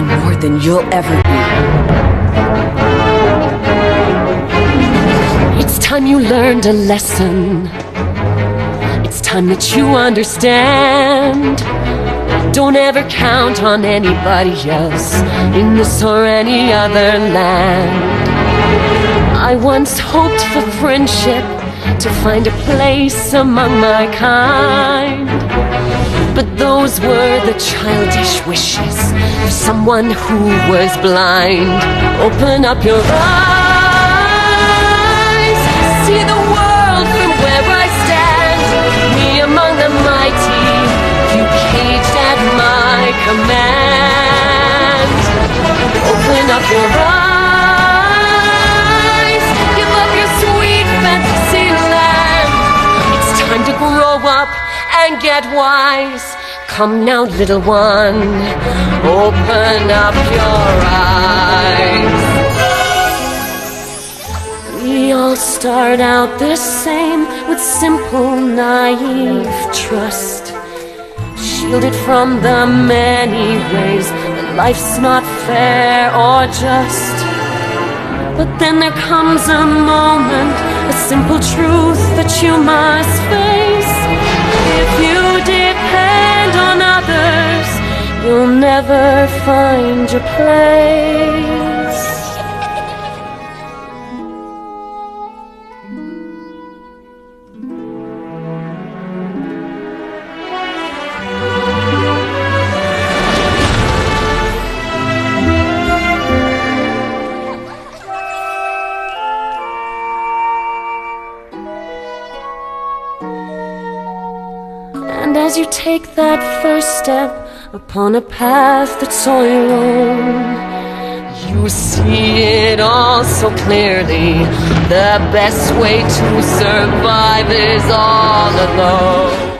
You're more than you'll ever be. It's time you learned a lesson. It's time that you understand. Don't ever count on anybody else in this or any other land. I once hoped for friendship, to find a place among my kind, but those were the childish wishes of someone who was blind. Open up your eyes, see the world from where I stand, me among the mighty, you caged at my command. Open up your eyes, give up your sweet fantasy land. It's time to grow up and get wise. Come now, little one, open up your eyes. We all start out the same, with simple, naive trust, shielded from the many ways that life's not fair or just. But then there comes a moment, a simple truth that you must face. If you depend on others, you'll never find your place. And as you take that first step upon a path that's all your own, you see it all so clearly. The best way to survive is all alone.